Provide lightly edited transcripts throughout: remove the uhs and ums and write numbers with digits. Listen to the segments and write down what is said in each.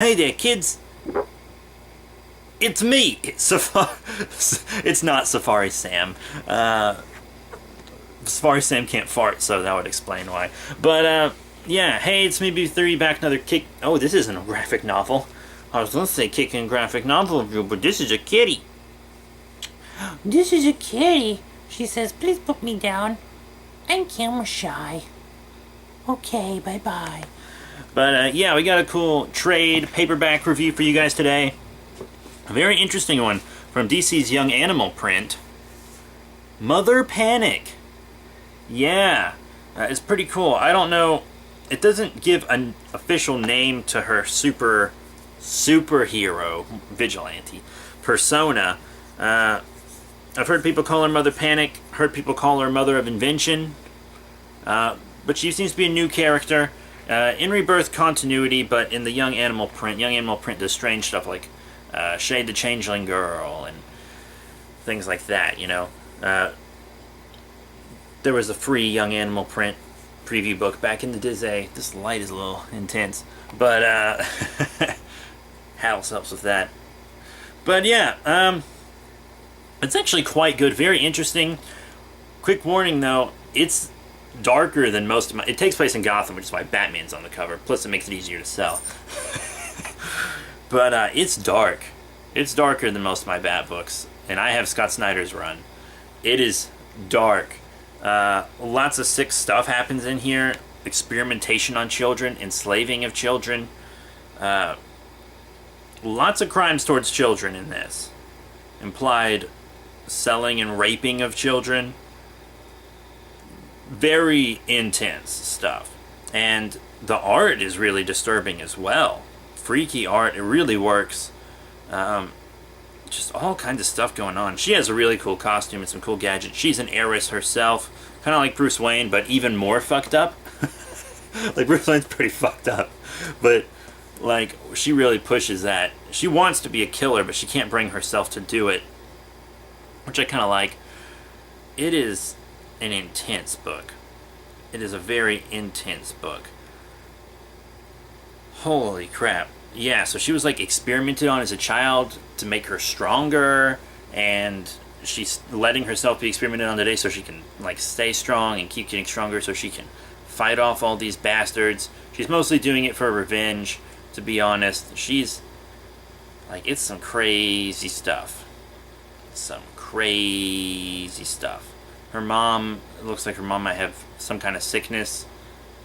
Hey there, kids. It's me. It's not Safari Sam. Safari Sam can't fart, so that would explain why. But, yeah, hey, it's me, B3, back another kick. Oh, this isn't a graphic novel. I was gonna say kicking graphic novel review, but this is a kitty. This is a kitty. She says, please put me down. I'm camera shy. Okay, bye-bye. But, yeah, we got a cool trade paperback review for you guys today. A very interesting one from DC's Young Animal print. Mother Panic. Yeah, it's pretty cool. I don't know. It doesn't give an official name to her superhero vigilante persona. I've heard people call her Mother Panic. Heard people call her Mother of Invention. But she seems to be a new character. In Rebirth continuity, but in the Young Animal print does strange stuff like Shade the Changeling Girl and things like that, you know. There was a free Young Animal print preview book back in the day. This light is a little intense, but House helps with that. But yeah, it's actually quite good, very interesting. Quick warning though, it's darker than most of my... It takes place in Gotham, which is why Batman's on the cover, plus it makes it easier to sell. But it's dark. It's darker than most of my Bat books, and I have Scott Snyder's run. It is dark. Lots of sick stuff happens in here. Experimentation on children, enslaving of children. Lots of crimes towards children in this. Implied selling and raping of children. Very intense stuff. And the art is really disturbing as well. Freaky art, it really works. Just all kinds of stuff going on. She has a really cool costume and some cool gadgets. She's an heiress herself, kind of like Bruce Wayne, but even more fucked up. Like, Bruce Wayne's pretty fucked up, but like, she really pushes that. She wants to be a killer, but she can't bring herself to do it, which I kind of like. It is an intense book. It is a very intense book. Holy crap. Yeah, so she was like experimented on as a child to make her stronger, and she's letting herself be experimented on today so she can like stay strong and keep getting stronger so she can fight off all these bastards. She's mostly doing it for revenge, to be honest. She's like, it's some crazy stuff. Some crazy stuff. Her mom, it looks like her mom might have some kind of sickness.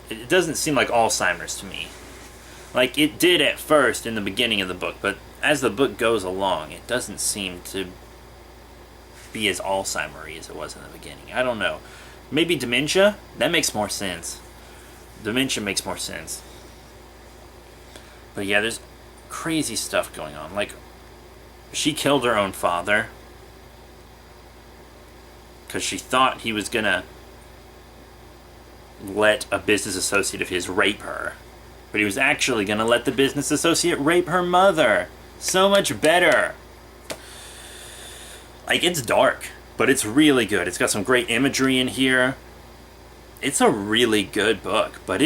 It doesn't seem like Alzheimer's to me. Like, it did at first in the beginning of the book, but as the book goes along, it doesn't seem to be as Alzheimer-y as it was in the beginning. I don't know. Maybe dementia? That makes more sense. Dementia makes more sense. But yeah, there's crazy stuff going on. Like, she killed her own father because she thought he was gonna let a business associate of his rape her. But he was actually going to let the business associate rape her mother. So much better. Like, it's dark, but it's really good. It's got some great imagery in here. It's a really good book, but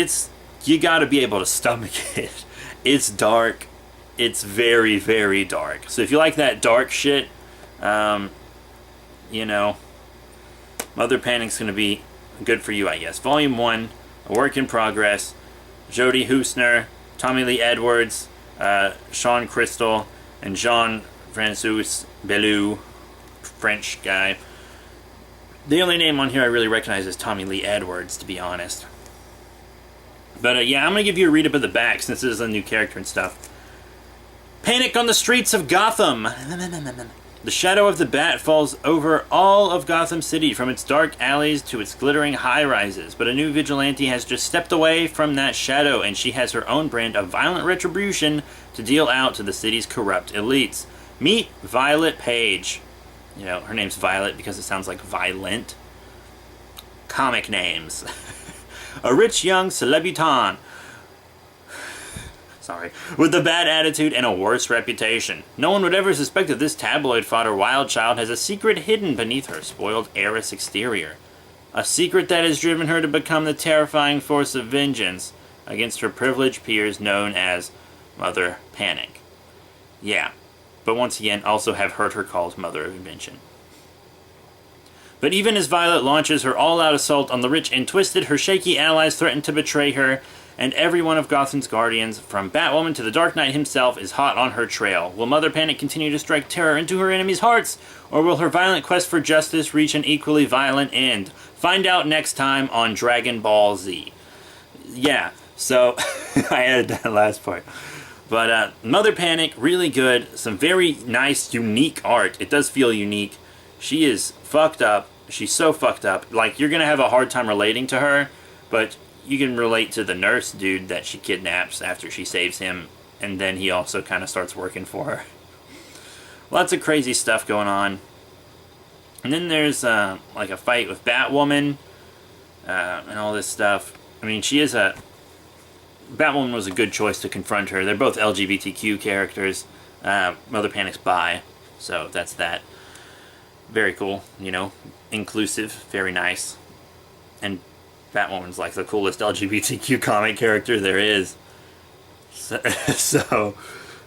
you got to be able to stomach it. It's dark. It's very, very dark. So if you like that dark shit, you know, Mother Panic's going to be good for you, I guess. Volume 1, a work in progress. Jody Husner, Tommy Lee Edwards, Sean Crystal, and Jean-Francois Bellew, French guy. The only name on here I really recognize is Tommy Lee Edwards, to be honest. But yeah, I'm going to give you a read-up of the back, since this is a new character and stuff. Panic on the streets of Gotham! The shadow of the Bat falls over all of Gotham City, from its dark alleys to its glittering high-rises. But a new vigilante has just stepped away from that shadow, and she has her own brand of violent retribution to deal out to the city's corrupt elites. Meet Violet Page. You know, her name's Violet because it sounds like violent. Comic names. A rich young celebrity with a bad attitude and a worse reputation. No one would ever suspect that this tabloid fodder wild child has a secret hidden beneath her spoiled heiress exterior. A secret that has driven her to become the terrifying force of vengeance against her privileged peers known as Mother Panic. Yeah. But once again, also have heard her called Mother of Invention. But even as Violet launches her all-out assault on the rich and twisted, her shaky allies threaten to betray her, and every one of Gotham's guardians, from Batwoman to the Dark Knight himself, is hot on her trail. Will Mother Panic continue to strike terror into her enemies' hearts, or will her violent quest for justice reach an equally violent end? Find out next time on Dragon Ball Z. Yeah, so I added that last part. But Mother Panic, really good. Some very nice, unique art. It does feel unique. She is fucked up. She's so fucked up. Like, you're going to have a hard time relating to her, but you can relate to the nurse dude that she kidnaps after she saves him, and then he also kind of starts working for her. Lots of crazy stuff going on. And then there's, like, a fight with Batwoman, and all this stuff. I mean, Batwoman was a good choice to confront her. They're both LGBTQ characters. Mother Panic's bi, so that's that. Very cool, you know, inclusive, very nice. And Batwoman's like the coolest LGBTQ comic character there is. So,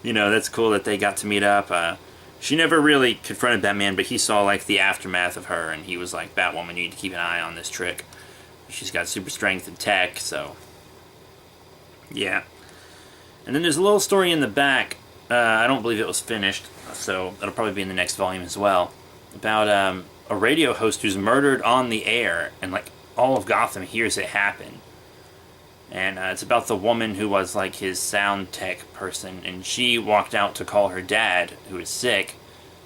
you know, that's cool that they got to meet up. She never really confronted Batman, but he saw like the aftermath of her, and he was like, Batwoman, you need to keep an eye on this trick. She's got super strength and tech, so yeah. And then there's a little story in the back. I don't believe it was finished, so it'll probably be in the next volume as well. About a radio host who's murdered on the air, and like all of Gotham hears it happen. And it's about the woman who was like his sound tech person, and she walked out to call her dad, who is sick,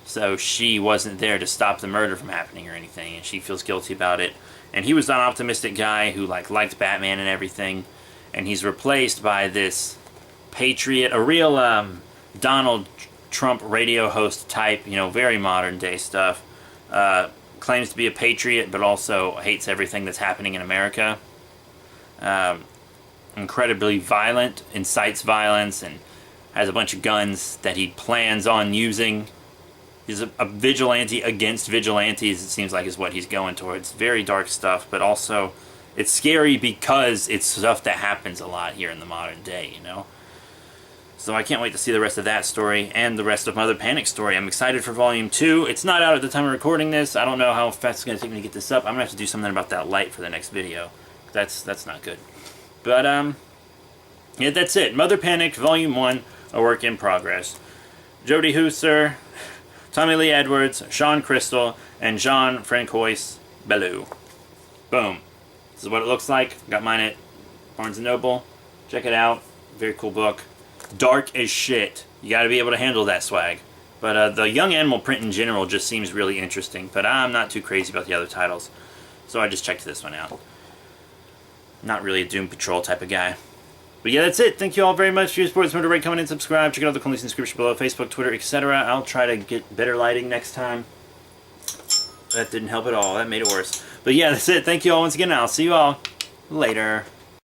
so she wasn't there to stop the murder from happening or anything, and she feels guilty about it. And he was an optimistic guy who like liked Batman and everything, and he's replaced by this patriot, a real Donald Trump radio host type, you know, very modern day stuff. Claims to be a patriot, but also hates everything that's happening in America. Incredibly violent, incites violence, and has a bunch of guns that he plans on using. He's a vigilante against vigilantes, it seems like, is what he's going towards. Very dark stuff, but also it's scary because it's stuff that happens a lot here in the modern day, you know? So I can't wait to see the rest of that story and the rest of Mother Panic's story. I'm excited for Volume 2. It's not out at the time of recording this. I don't know how fast it's going to take me to get this up. I'm going to have to do something about that light for the next video. That's not good. But, yeah, that's it. Mother Panic, Volume 1, a work in progress. Jody Hooser, Tommy Lee Edwards, Sean Crystal, and Jean-Francois Bellew. Boom. This is what it looks like. Got mine at Barnes & Noble. Check it out. Very cool book. Dark as shit. You gotta be able to handle that swag. But the Young Animal print in general just seems really interesting. But I'm not too crazy about the other titles. So I just checked this one out. Not really a Doom Patrol type of guy. But yeah, that's it. Thank you all very much for your support. Remember to rate, comment, and subscribe. Check out the links in the description below. Facebook, Twitter, etc. I'll try to get better lighting next time. That didn't help at all. That made it worse. But yeah, that's it. Thank you all once again. I'll see you all later.